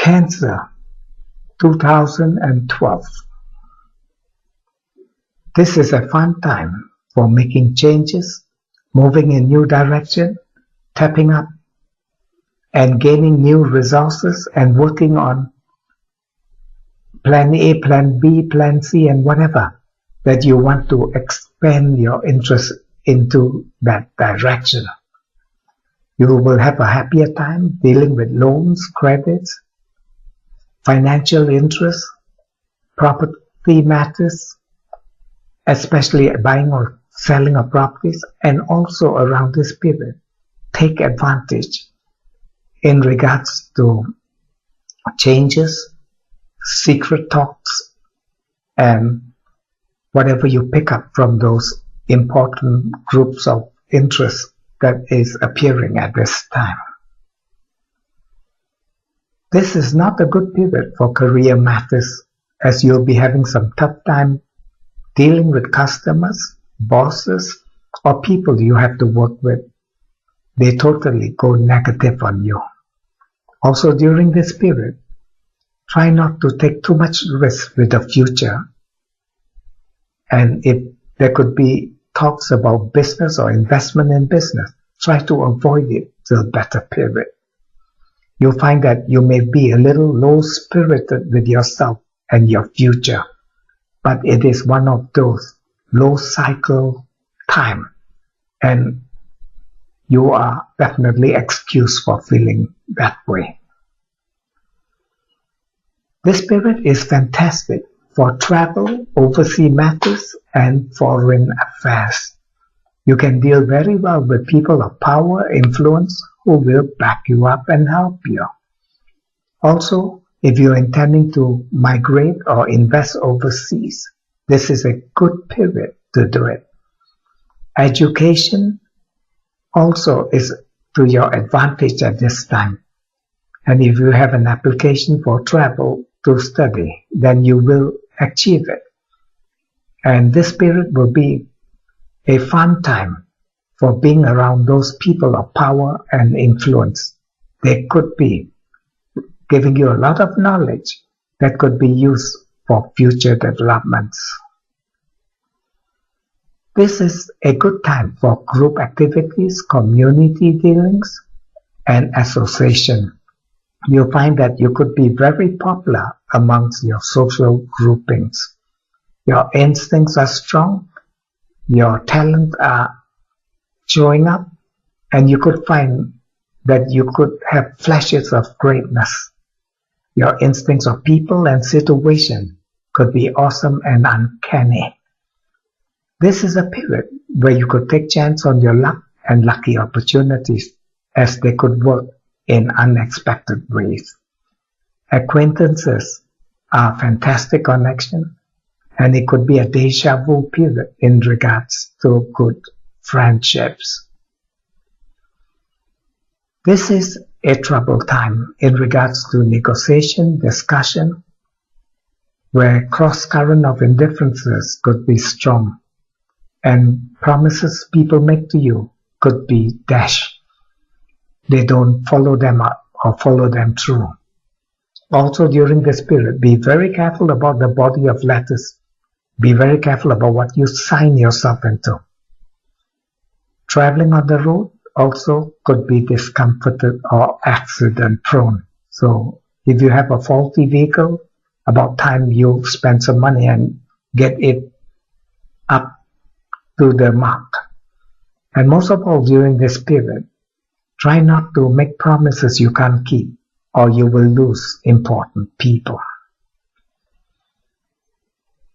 Cancer, 2012. This is a fun time for making changes, moving in new direction, tapping up, and gaining new resources and working on plan A, plan B, plan C, and whatever that you want to expand your interest into that direction. You will have a happier time dealing with loans, credits, financial interests, property matters, especially buying or selling of properties, and also around this period, take advantage in regards to changes, secret talks, and whatever you pick up from those important groups of interest that is appearing at this time. This is not a good period for career matters, as you'll be having some tough time dealing with customers, bosses, or people you have to work with. They totally go negative on you. Also during this period, try not to take too much risk with the future. And if there could be talks about business or investment in business, try to avoid it till a better period. You'll find that you may be a little low-spirited with yourself and your future, but it is one of those low-cycle time, and you are definitely excused for feeling that way. This period is fantastic for travel, overseas matters, and foreign affairs. You can deal very well with people of power, influence, who will back you up and help you. Also, if you're intending to migrate or invest overseas, this is a good period to do it. Education also is to your advantage at this time. And if you have an application for travel to study, then you will achieve it. And this period will be a fun time for being around those people of power and influence. They could be giving you a lot of knowledge that could be used for future developments. This is a good time for group activities, community dealings, and association. You'll find that you could be very popular amongst your social groupings. Your instincts are strong, your talents are showing up, and you could find that you could have flashes of greatness. Your instincts of people and situation could be awesome and uncanny. This is a period where you could take chance on your luck and lucky opportunities, as they could work in unexpected ways. Acquaintances are fantastic connection, and it could be a deja vu period in regards to good friendships. This is a troubled time in regards to negotiation, discussion, where cross-current of indifferences could be strong, and promises people make to you could be dash. They don't follow them up or follow them through. Also during this period, be very careful about the body of letters. Be very careful about what you sign yourself into. Traveling on the road also could be discomforted or accident prone. So if you have a faulty vehicle, about time you spend some money and get it up to the mark. And most of all during this period, try not to make promises you can't keep, or you will lose important people.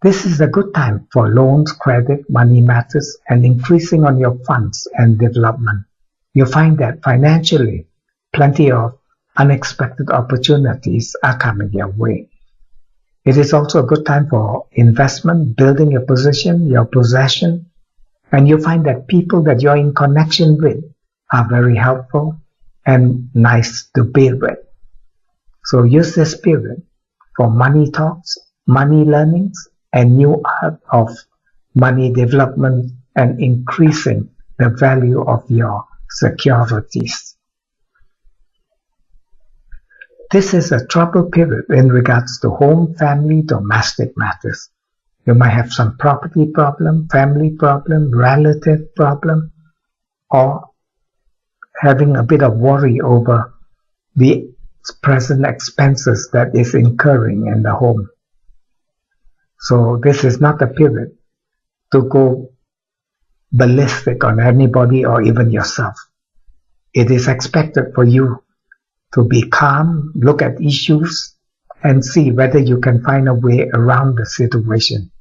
This is a good time for loans, credit, money matters, and increasing on your funds and development. You find that financially, plenty of unexpected opportunities are coming your way. It is also a good time for investment, building your position, your possession, and you find that people that you're in connection with are very helpful and nice to be with. So use this period for money talks, money learnings, and new art of money development and increasing the value of your securities. This is a trouble period in regards to home, family, domestic matters. You might have some property problem, family problem, relative problem, or having a bit of worry over the present expenses that is incurring in the home. So this is not a period to go ballistic on anybody or even yourself. It is expected for you to be calm, look at issues, and see whether you can find a way around the situation.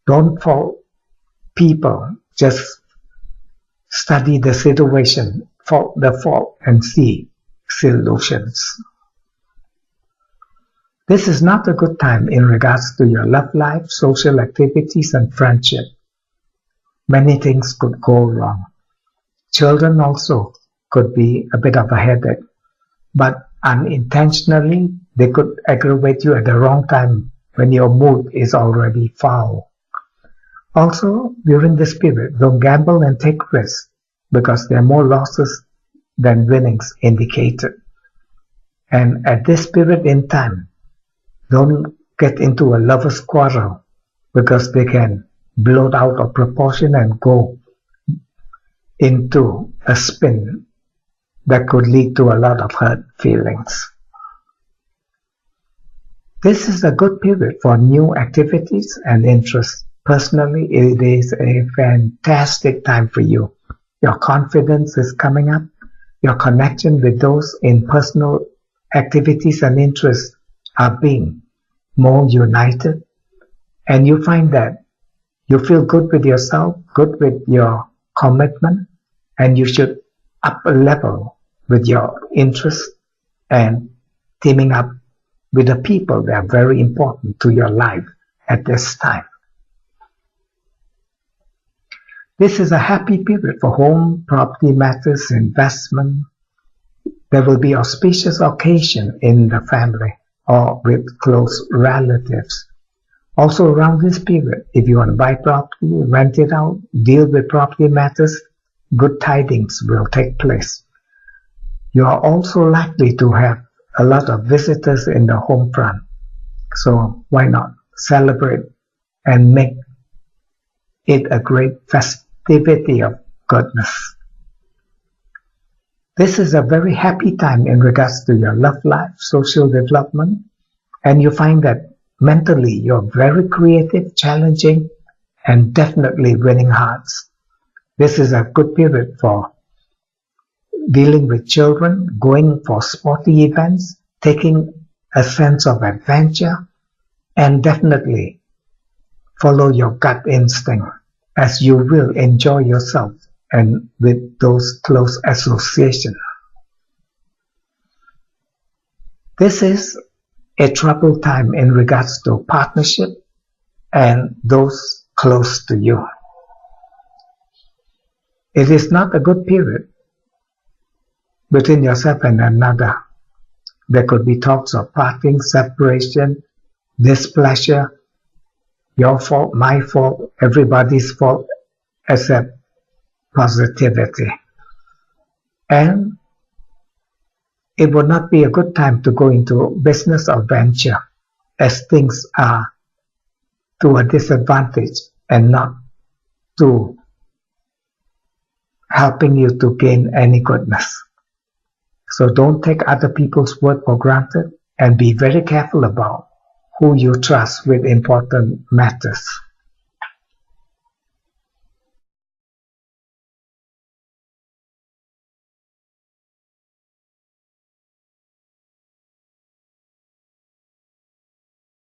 Don't fault people, just study the situation, fault the fault, and see solutions. This is not a good time in regards to your love life, social activities, and friendship. Many things could go wrong. Children also could be a bit of a headache, but unintentionally they could aggravate you at the wrong time when your mood is already foul. Also, during this period, don't gamble and take risks because there are more losses than winnings indicated. And at this period in time, don't get into a lover's quarrel because they can blow out of proportion and go into a spin that could lead to a lot of hurt feelings. This is a good period for new activities and interests. Personally, it is a fantastic time for you. Your confidence is coming up. Your connection with those in personal activities and interests are being more united. And you find that you feel good with yourself, good with your commitment, and you should up a level with your interests and teaming up with the people that are very important to your life at this time. This is a happy period for home, property matters, investment. There will be auspicious occasion in the family or with close relatives. Also around this period, if you want to buy property, rent it out, deal with property matters, good tidings will take place. You are also likely to have a lot of visitors in the home front. So why not celebrate and make it a great festivity of goodness. This is a very happy time in regards to your love life, social development, and you find that mentally you're very creative, challenging, and definitely winning hearts. This is a good period for dealing with children, going for sporty events, taking a sense of adventure, and definitely follow your gut instinct as you will enjoy yourself and with those close associations. This is a troubled time in regards to partnership and those close to you. It is not a good period between yourself and another. There could be talks of parting, separation, displeasure, your fault, my fault, everybody's fault, except positivity. And it would not be a good time to go into business or venture as things are to a disadvantage and not to helping you to gain any goodness. So don't take other people's word for granted and be very careful about who you trust with important matters.